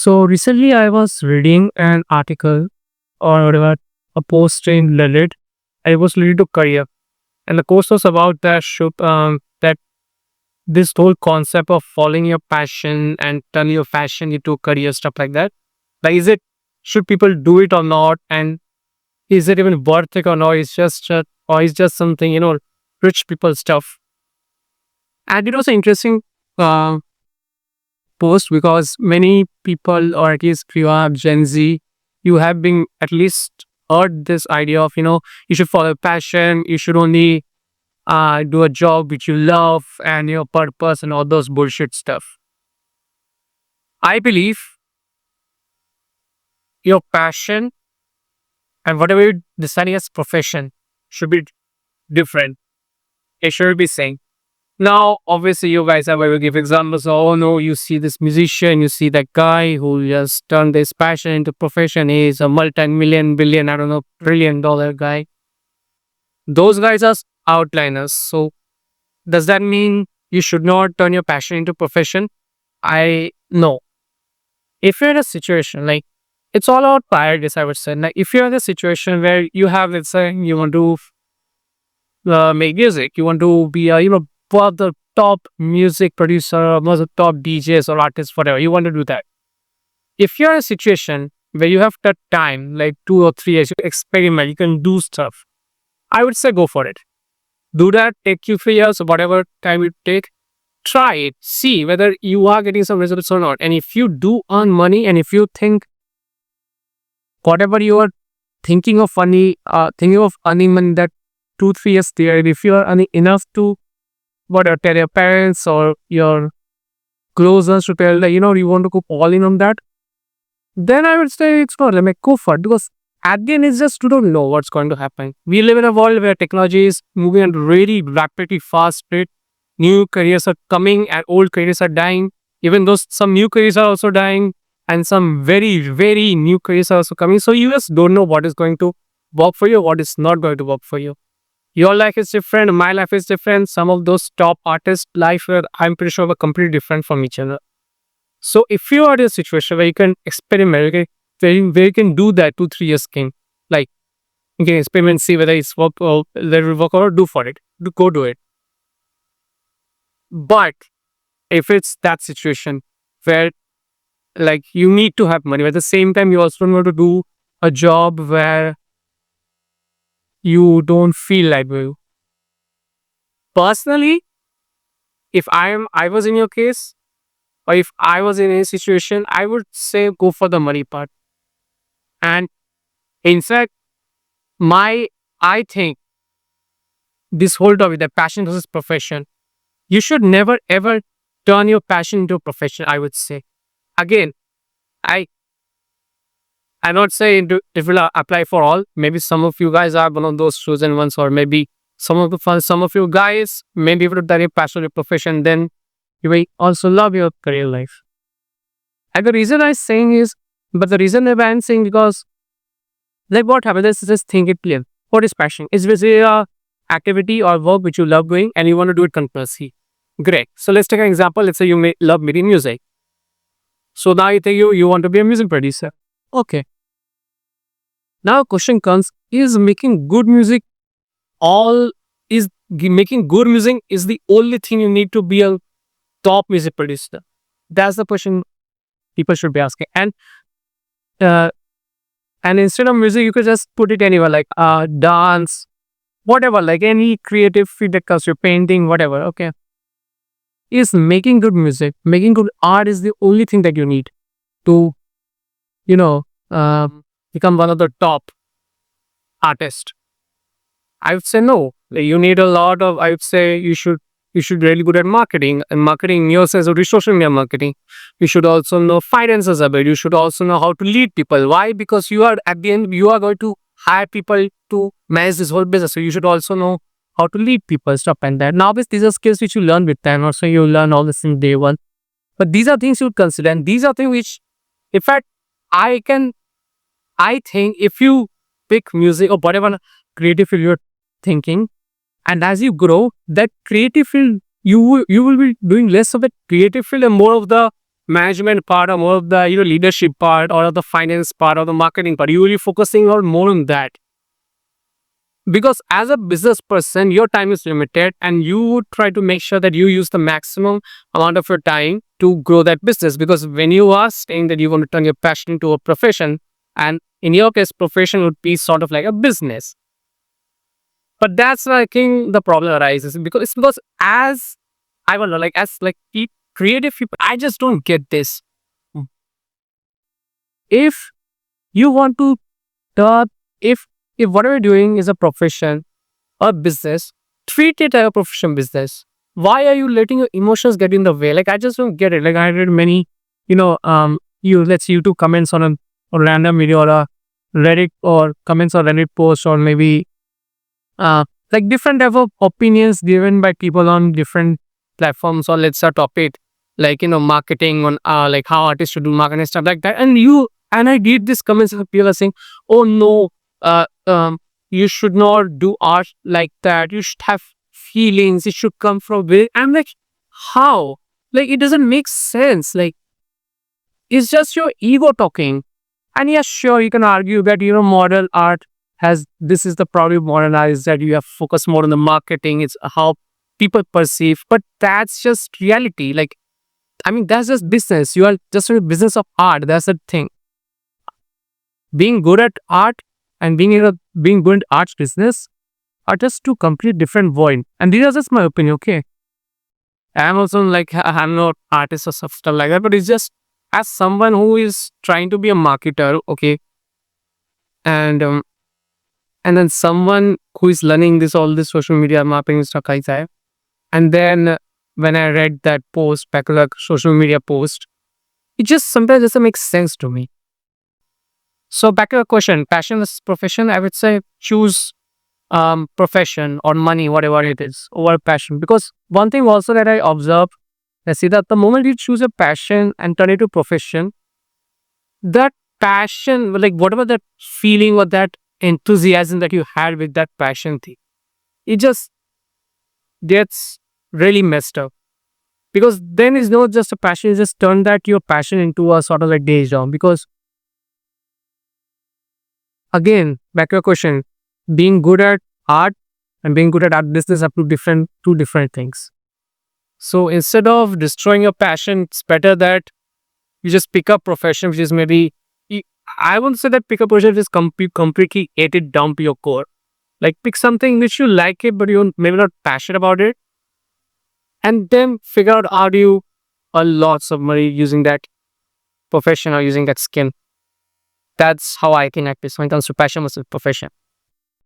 So recently I was reading an article or whatever, a post in Reddit. I was related to career. And the post was about that this whole concept of following your passion and turning your passion into a career, stuff like that. Like, should people do it or not? And is it even worth it or not? It's just something, rich people stuff. And it was an interesting uh, post because many people, or at least you are Gen Z, you have been at least heard this idea of, you should follow passion, you should only do a job which you love and your purpose and all those bullshit stuff. I believe your passion and whatever you decide as profession should be different. It should be same. Now, obviously, you guys have ever give examples. Oh no, you see this musician, you see that guy who just turned this passion into profession. He's a multi-million, billion, I don't know, $1 trillion guy. Those guys are outliners. So, does that mean you should not turn your passion into profession? I no. If you're in a situation like it's all about priorities, I would say. Like if you're in a situation where you have, let's say, you want to make music, you want to be one of the top music producer, one of the top DJs or artists, whatever, you want to do that. If you're in a situation where you have that time, like 2 or 3 years, you experiment, you can do stuff, I would say go for it. Do that, take you 3 years, whatever time it take, try it, see whether you are getting some results or not. And if you do earn money and if you think whatever you are thinking of earning money that 2 3 years there, if you are earning enough to tell your parents or your closers to tell that you want to go all in on that, then I would say it's not like go for it, because at the end it's just you don't know what's going to happen. We live in a world where technology is moving at really rapidly fast rate. New careers are coming and old careers are dying. Even though some new careers are also dying and some very, very new careers are also coming. So you just don't know what is going to work for you, what is not going to work for you. Your life is different, my life is different. Some of those top artists' life were, I'm pretty sure, were completely different from each other. So if you are in a situation where you can experiment, okay, where you can do that 2 3 years thing, like you can experiment, see whether it's work or whether it will work or do for it. Go do it. But if it's that situation where like you need to have money, but at the same time you also don't want to do a job where you don't feel like you. Personally, if I was in your case, or if I was in a situation, I would say go for the money part. And in fact, I think this whole topic, the passion versus profession, you should never ever turn your passion into a profession, I would say. Again, I I'm not saying it will apply for all. Maybe some of you guys are one of those chosen ones, or maybe some of you guys, maybe if you turn your passion into a profession, then you may also love your career life. And the reason I'm saying is, but the reason why I'm saying, because like what happens, let's just think it clear. What is passion? Is it a activity or work which you love doing and you want to do it continuously? Great. So let's take an example. Let's say you may love making music. So now you think you want to be a music producer. Okay. Now question comes, is making good music all is making good music is the only thing you need to be a top music producer? That's the question people should be asking. Uh, and instead of music, you could just put it anywhere, like dance, whatever, like any creative field that comes, your painting, whatever. Okay. Is making good music, making good art is the only thing that you need to, you know, become one of the top artists? I would say no. Like, you need a lot of. I would say you should really good at marketing, and marketing yourself or social media marketing. You should also know finances a bit. You should also know how to lead people. Why? Because you are at the end you are going to hire people to manage this whole business. So you should also know how to lead people, stuff and that. Now, these are skills which you learn with time. Also, you learn all this in day one. But these are things you would consider, and these are things which, in fact, I can. I think if you pick music or whatever creative field you're thinking, and as you grow, that creative field you will be doing less of the creative field and more of the management part or more of the leadership part or of the finance part or the marketing part. You will be focusing on more on that, because as a business person your time is limited and you would try to make sure that you use the maximum amount of your time to grow that business. Because when you are saying that you want to turn your passion into a profession, and in your case profession would be sort of like a business, but that's where I think the problem arises, because it's because as I don't know, like as like creative people, I just don't get this. If you want to turn, if whatever you're doing is a profession or business, treat it as a profession business. Why are you letting your emotions get in the way? Like I just don't get it. Like I read many, let's say YouTube comments on a random video or a Reddit, or comments on Reddit post, or maybe uh like different type of opinions given by people on different platforms, or let's say topic like marketing on like how artists should do marketing stuff like that. And I read these comments of people are saying, oh no, uh um you should not do art like that, you should have feelings, it should come from within. I'm like, how? Like it doesn't make sense. Like it's just your ego talking. And yes, sure, you can argue that model art has, this is the problem modernized, that you have focused more on the marketing, it's how people perceive, but that's just reality. Like I mean, that's just business. You are just in the business of art. That's the thing. Being good at art and being good at arts business are just two complete different worlds. And these are just my opinion. Okay, I'm also like I'm not artist or stuff like that, but it's just as someone who is trying to be a marketer. Okay, and and then someone who is learning this all this social media marketing stuff like that. And then when I read that post, particular social media post, it just sometimes doesn't make sense to me. So back to the question, passion versus profession, I would say choose profession or money, whatever it is, over passion. Because one thing also that I observe, I see that the moment you choose a passion and turn it to profession, that passion, like whatever that feeling or that enthusiasm that you had with that passion thing, it just gets really messed up. Because then it's not just a passion, you just turn that your passion into a sort of like day job. Because again, back to your question, being good at art and being good at art business are two different things. So instead of destroying your passion, it's better that you just pick up profession which is maybe, I won't say that pick up profession is completely ate it down to your core. Like pick something which you like it but you're maybe not passionate about it, and then figure out how do you earn lots of money using that profession or using that skill. That's how I think at this when it comes to passion versus profession.